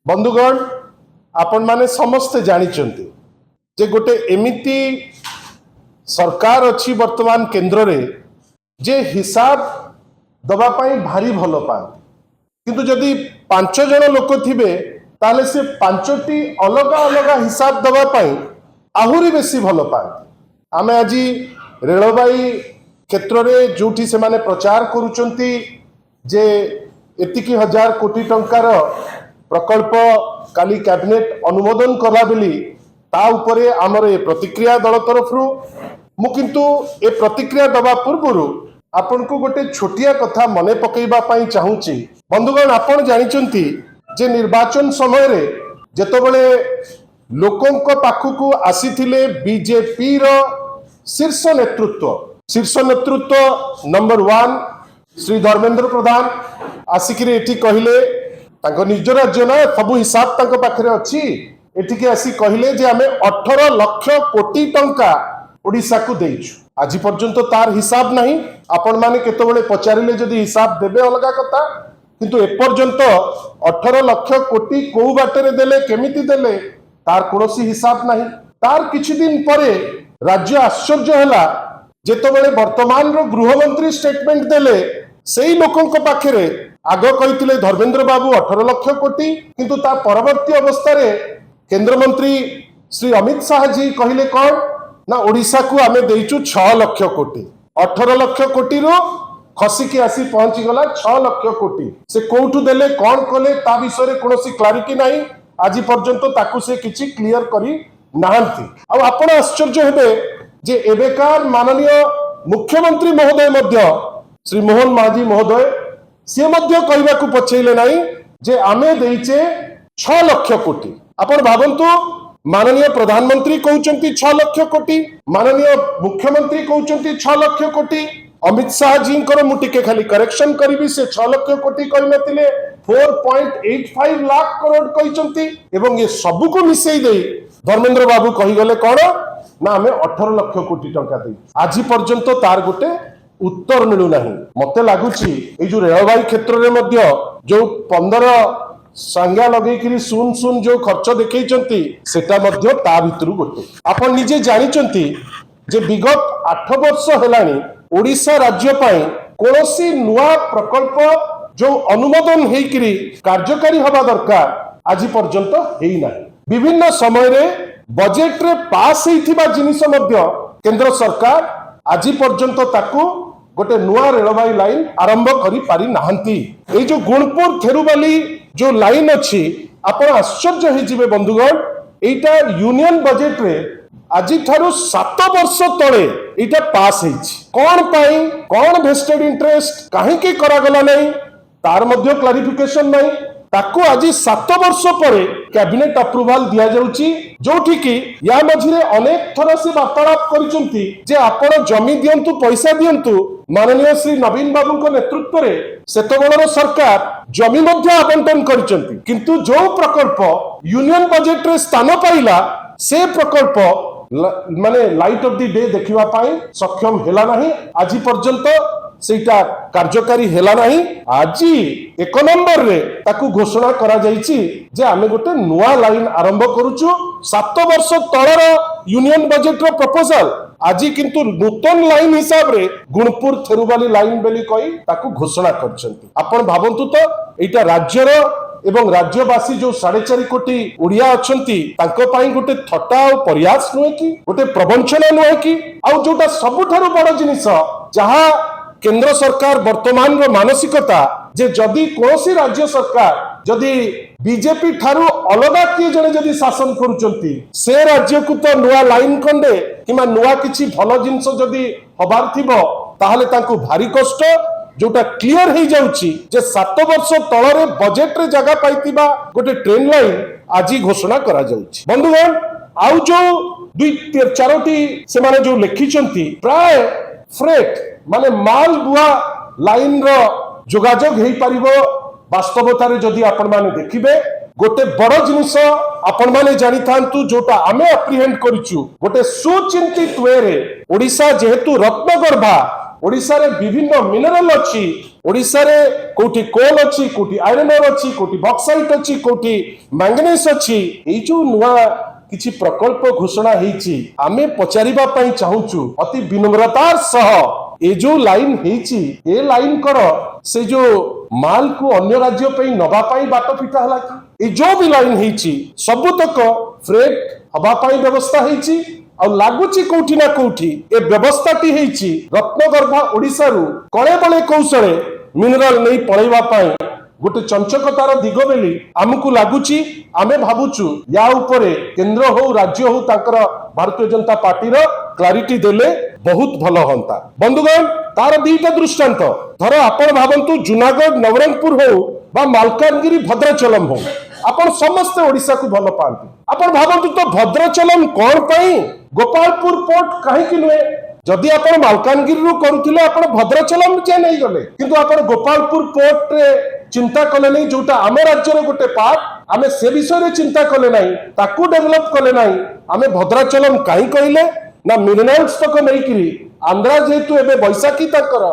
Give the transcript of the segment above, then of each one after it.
बंधुगण आपण माने समस्ते जानिचंती जे गोटे एमिति सरकार अच्छी वर्तमान केंद्र रे जे हिसाब दबा पाई भारी भल पाती किंतु जदि 5 जन लोक थिबे ताले से 5टी अलग अलग हिसाब दबा पाई आहुरी बेसी भल पाती। आमे आज रेलबाई क्षेत्र रे जोठी से माने प्रचार करूचंती जे एतिकी 1000 कोटी टंकार प्रकल्प काली कैबिनेट अनुमोदन कला बेली ता उपरे आमर ए प्रतिक्रिया दल तरफ मु किंतु ए प्रतिक्रिया दबा पूर्व आपन को गोटे छोटिया कथा मने पकेबा पाई चाहूची। बंधुगण आपण जानिचंती जे निर्वाचन समय रे जेतबेले लोकंक पाखकु आसीथिले बीजेपी रो शीर्ष नेतृत्व नंबर 1 श्री धर्मेंद्र प्रधान आसिक एठी कहले तांको निज राज्य ना सबु हिसाब तांको पाखरे अछि एठिके आसी कहले जे आमे 18 लाख कोटी टंका ओडिसा को देइछु। आज पर्यंत तार हिसाब नहीं। आपण माने केतबेले पचारिले जदि हिसाब देबे अलगा कथा किंतु ए पर्यंत 18 लाख कोटी को बाटरे देले केमिति देले तार कोनोसी हिसाब नहीं। तार किछि दिन परे राज्य आश्चर्य होला जेतबेले वर्तमान रो गृह मंत्री स्टेटमेंट देले सेही लोकंक पाखरे आग कहिथिले धर्मेंद्र बाबू 18 लाख कोटी किंतु ता परवर्ती अवस्था रे केंद्र मंत्री श्री अमित शाह जी कहले कौन ना ओडिशा को आमे देइचु 6 लाख कोटी 18 लाख कोटी रो खसिकी आसी पहुंची गला 6 लाख कोटी से कोठु देले कौन कले ता विषय रे कोनोसी क्लैरिटी नाही। आज पर्यंत ताकू से किछि क्लियर करी नाहंती। आ आपण आश्चर्य हेबे जे एबेकार माननीय मुख्यमंत्री महोदय मध्य श्री मोहन माझी महोदय से मध्य कहबा को पछैले नाही जे आमे देइचे 6 लाख कोटी। आपण भाबंतु माननीय प्रधानमंत्री कहउचंती 6 लाख कोटी, माननीय मुख्यमंत्री कहउचंती 6 लाख कोटी, अमित शाह जी मु टिके खाली करेक्शन करिबी से 6 लाख कोटी कहि नथिले 4.85 लाख करोड़ कहिचंती एवं ये सब को मिसई दे धर्मेंद्र बाबू कहि गले कोन ना हमें 18 लाख कोटी टंका दे। आज पर्यंत तार गोटे उत्तर मिलू नहीं। मते लागुची ए जो रेलबाई क्षेत्र रे मध्य जो 15 संज्ञा लगे सुन सुन जो खर्च देखई सेटा मध्य ता भितरु गोटे आपण निजे जानिचंती जे विगत 8 वर्ष हेलानी ओडिशा राज्य पाई कोनोसी नुआ प्रकल्प जो अनुमोदन हेकरी कार्यकारी हवा दरकार आज पर्यंत हेई नाही। विभिन्न समय रे बजेट रे पास हेइथिबा जिनिस मध्य केंद्र सरकार आज पर्यंत ताकू गोटे नुआ रेलबाई लाइन आरंभ करी पारी नाहंती। ए जो गुणपुर थेरुबाली जो लाइन अच्छी आपण आश्चर्य हो जिवे बंधुगण एटा यूनियन बजेट रे आज ठारू 7 वर्ष तले एटा पास हेछि कोन पाई कोन वेस्टेड इंटरेस्ट काहे की करा गला नहीं तार मध्य क्लैरिफिकेशन नहीं। ताकू आज 7 वर्ष परे कैबिनेट अप्रूवल दिया जाउची जोठी की या मझिरे अनेक थर से वार्तालाप करिसंती जे आपण जमी दियंतु पैसा दियंतु माननीय श्री नवीन बाबू को नेतृत्व रे सेतबेलर सरकार जमी मध्य आवंटन करिसंती किंतु जो प्रकल्प यूनियन बजेट रे स्थान पाइला से प्रकल्प माने लाइट ऑफ द डे देखिबा पाई सक्षम हेला नहीं। आज पर्यंत सेटा कार्यकारी हेला नहीं। आज 1 नंबर रे ताकू घोषणा करा जाइछि जे आमे गोटे नुआ लाइन आरंभ करूछु 7 वर्ष तळर यूनियन बजेट रो प्रपोजल आज किंतु नूतन लाइन हिसाब रे गुणपुर थेरुबाली लाइन बेली कहि ताकू घोषणा करछंती। आपण भाबंतु तो एटा राज्यर एवं राज्यवासी जो 4.5 कोटी ओडिया अछंती तांको पाई गोटे थट्टा और प्रयास नुहे कि गोटे प्रवंचना नुहे कि आ जोटा सबुठारु बड़ जिनिस जहा केंद्र सरकार वर्तमान रो मानसिकता जे जदि कोनोसी राज्य सरकार जदि बीजेपी ठारू अलगा किए जने जदि शासन करूचंती से राज्य को तो नुआ लाइन खंडे किमा नुआ किछि भलो जिंस जदि हबार थिबो ताहले तांको भारी कष्ट जोटा क्लियर हो जाउची जे 7 वर्ष तळरे बजेट रे जगह पाइतिबा गोटे ट्रेन लाइन आज घोषणा करा जाउची। बंधुगण आउ जो 2-4टी से माने जो लिखिचंती प्राय फ्रेट माने माल बुआ लाइन रो जोगाजोग हेई परिबो वास्तवता रे जदि आपण माने देखिबे गोटे बड़ जिनिस आपण माने जानि थांतु जोटा आमे अप्रिहेंड करिचु गोटे सुचिंतित वे रे ओडिशा जेहेतु रत्नगर्भा ओडिशा रे विभिन्न मिनरल अच्छी ओडिशा रे कोठी कोल अच्छी कोठी आयरन ओर अच्छी कोठी बक्साइट अच्छी कोठी मैंगनीज अच्छी ए जो नुआ किछि प्रकल्प घोषणा हेछि आमे पचारिबा पई चाहूछु अति विनम्रतार सह ए जो लाइन हेछि ए लाइन कर से जो माल को अन्य राज्य पे नबा पाई बाट फिटा हला कि ए जो भी लाइन हेछि सब तक फ्रेट हबा पाई व्यवस्था हेछि आ लागुची कोठी ना कोठी ए व्यवस्था टी हेछि रत्नगर्भा ओडिसा रु कळे बळे कौशले मिनरल नै पळैबा पाई गोटे चंचकतार दिग बेली आमको लगुची आमे भाबुचु या उपरे केंद्र हो राज्य हो ताकर भारतीय जनता पार्टी रो क्लारिटी देले बहुत भलो हंता बंधुगण तार दीटा दृष्टांत धर आपण भाबंतु जुनागढ़ नवरंगपुर हो बा मालकानगिरी भद्राचलम हो आपण समस्त ओडिसा को भलो पांती आपण भाबंतु तो भद्राचलम कोन पई गोपालपुर पोर्ट काहे कि नुए जदि आपण मालकानगिरी रु करूथिले आपण भद्राचलम जे नै गले किंतु आपण गोपालपुर पोर्ट रे चिंता कले नहीं जोटा आम राज्यर गोटे पार्ट आमे से विषय चिंता कले नहीं ताकू डेभलप कले नहीं आमे भद्राचलम कहीं कहले ना मिनरल्स तक नहीं करी आंध्रा जेतु एबे बैसाखी ताकर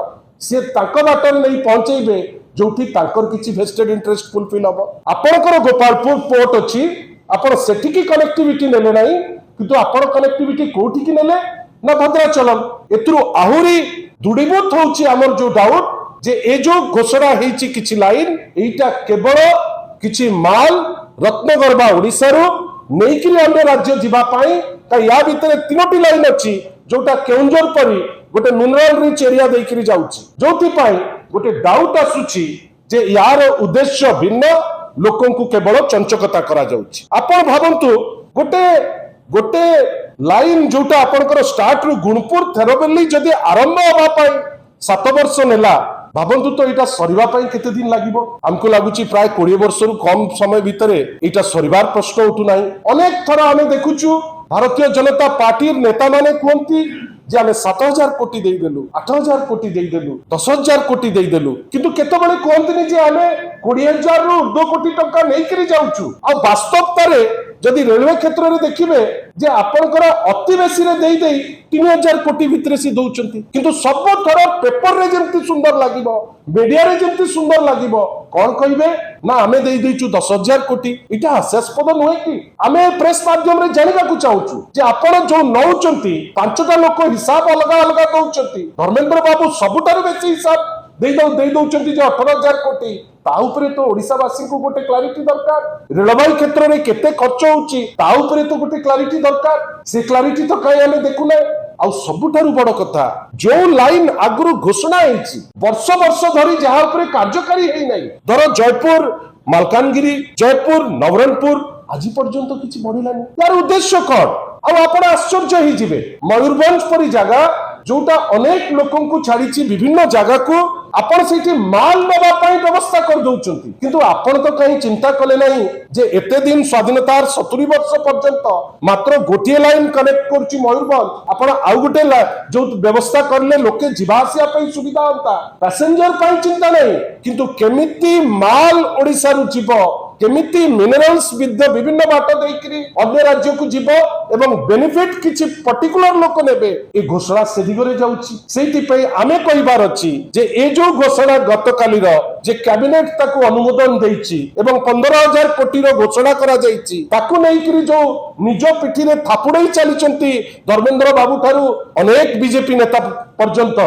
से ताक बाटर नहीं पहुंचेबे जोठी ताकर किछि वेस्टेड इंटरेस्ट फुलफिल हबो आपनकर गोपालपुर पोर्ट अछि आपण सेठी की कनेक्टिविटी नेले नहीं किंतु आपण कनेक्टिविटी कोठी की नेले ना भद्राचलम एतरु आहुरी दुडीभूत होछि हमर जो डाउट जे ए जो घोषणा हेछि किछि लाइन एटा केवल किछि माल रत्नगर्भा ओडिसा रु नेकिरि अन्य राज्य जिबा पाई ता या भितरे तीनोटी लाइन अछि जोटा केउंझर परी गोटे मिनरल रिच एरिया देकिरि जाउछि जोथि पाई गोटे डाउट आसुछि जे यार उद्देश्य भिन्न लोकन को केवल चंचकता करा जाउछि आपण भाबंतु गोटे गोटे लाइन जोटा आपनकर स्टार्ट रु गुणपुर थेरबेली जदि आरंभ होबा पाई 7 वर्ष नेला भाबंतु तो एटा सरीबा पाई केते दिन लागिबो हमको लागुची प्राय 20 वर्ष रु कम समय भितरे एटा सरीबार प्रश्न उठु नाही अनेक थरा हमें देखुछु भारतीय जनता पार्टी नेता माने कोंती जे हमें 7000 कोटी देई देलु 8000 कोटी देई देलु 10000 कोटी देई देलु किंतु केते बळे कोंतनी जे हमें 20000 रु 2 कोटी टका नै करी जाउछु आ वास्तवता रे जदि रेलवे क्षेत्र रे देखिबे जे आपनकर अति बेसी रे देई देई 3000 कोटी भितरे से दउचंती किंतु सब थरा पेपर रे जेंति सुंदर लागिबो मीडिया रे जेंति सुंदर लागिबो कोन कहिबे ना हमें देई देइछु 10000 कोटी इटा हास्यास्पद नय कि हमें प्रेस माध्यम रे जानिबा को चाहूछु जे आपण जो नउचंती पांचटा लोक हिसाब अलग अलग दउचंती धर्मेंद्र बाबू सबुटार बेसी हिसाब देई दउचंती जे 18000 कोटी ता उपरे तो ओडिसावासी को गोटे क्लारिटी दरकार रेलवे क्षेत्र में केते खर्च होउची ता उपरे तो गोटे क्लारिटी दरकार से क्लारिटी तो कहीं हमें देखुने आ सबुठारु बड़ कथा जो लाइन आगु घोषणा हेछि वर्ष वर्ष धरी जहा उपरे कार्यकारी हेइ नै धर जयपुर मालकानगिरी जयपुर नवरंगपुर आज पर्यंत किछि बढ़िलानी यार उद्देश्य कोन आ आपण आश्चर्य ही जिवे मयूरभंज परी जगह जोटा अनेक लोकन को छाड़ी विभिन्न जगह को आपण सेठी माल नबा पाई व्यवस्था कर दउचंती किंतु आपण तो कहीं चिंता कले नहीं जे एते दिन स्वाधीनतार 70 वर्ष पर्यंत मात्र गोटिए लाइन कनेक्ट करछि मयूरभंज आपण आउ गोटे जो व्यवस्था करले लोके जीवासिया पई सुविधा होता पैसेंजर पई चिंता नहीं किंतु केमिति माल ओडिसा रु जीवो केमिति मिनरल्स विभिन्न बाट देकरी अन्य राज्य को जीवो एवं बेनिफिट किछि पर्टिकुलर लोक नेबे ए घोषणा से दिगरे जाउछि सेति पई आमे कहिबार अछि जे ए जो घोषणा गतकालीर जे कैबिनेट ताकू अनुमोदन देइछि एवं 15000 कोटी रो घोषणा करा जाइछि ताकू नेइकरी जो निज पिठी रे थापुड़ै चलीचंती धर्मेंद्र बाबू थारू अनेक बीजेपी नेता पर्यंत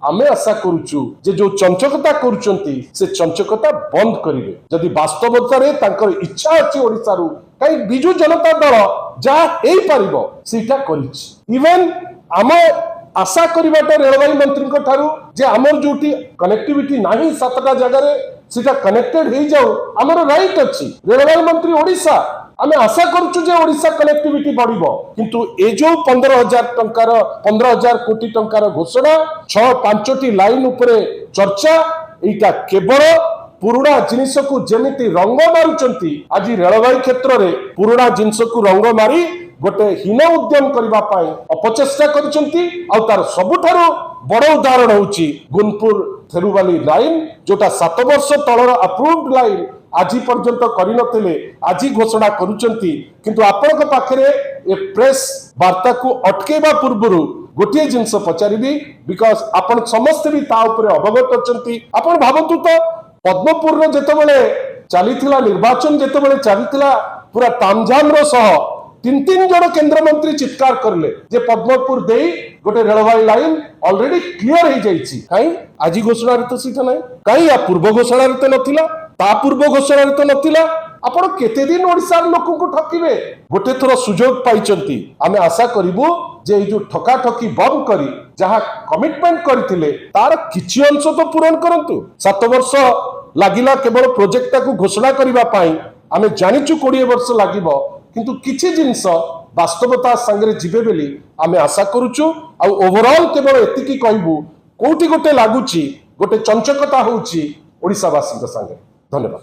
आमे आशा करूछु जे जो चंचकता करूचंती से चंचकता बंद करिवे जदि वास्तवता रे तांकर इच्छा अछि ओडिसा रु काई बिजु जनता दल जा हेई परिबो सेटा करिछि इवन आम आशा करिबाटा रेलवे मंत्री को थारू जे हमर जोटी कनेक्टिविटी नाही 7टा जगह रे सेटा कनेक्टेड हेई जाऊ हमर राइट अछि रेलवे मंत्री ओडिसा आमे आशा करूछु जे ओडिसा कनेक्टिविटी बढ़िबो किंतु ए जो 15000 कोटी टंकार घोषणा 6-5टी लाइन उपरे चर्चा एटा केवल पुराना जिनिस को जेमिति रंग मारुचंती आज रेलवे क्षेत्र रे पुराना जिनिस को रंग मारी गोटे हीन उद्यम करबा पाई अपचेष्टा करिसंती आ तार सबुठारो बड़ उदाहरण होची गुनपुर थेरुवाली लाइन जोटा 7 वर्ष तळर अप्रूव्ड लाइन आज पर्यंत करिनथिले आज घोषणा करूचंती किंतु आपनक पाखरे ए प्रेस वार्ता को अटकेबा पूर्वरु गोटे जिनस पचारि बिकज आपण समस्ते भी ता उपरे अवगत अछंती आपण भाबंतु तो पद्मपुर रो जेतेबेले चलीथिला निर्वाचन जेतेबेले चलीथिला पूरा तामझाम रो सह तीन तीन जन केंद्र मंत्री चित्कार करले जे पद्मपुर देई गोटे रेलवे लाइन ऑलरेडी क्लियर हो जाइछि काई आज घोषणा रे तो सीटा नै काई या पूर्व घोषणा रे तो नथिला ता पूर्व घोषणा रे तो नथिला आपण केते दिन ओडिसा लोक को ठकिबे गोटे थोर सुजोग पाइचंती आमे आशा करिवु जे जो ठका ठकी बंद करी जहाँ कमिटमेंट करथिले तार किछि अंश तो पूरण करंतु 7 वर्ष लागिला केवल प्रोजेक्ट को घोषणा करिबा पाई आमे जानिचु 20 वर्ष लागिबो किंतु किछि जिंस वास्तवता संगे जिबे बेली आमे आशा करूछु आ ओवरऑल केवल एतिकी कहबू कोठी गोटे लागुची गोटे चंचकता होउची ओडिसा वासी संगे धन्यवाद।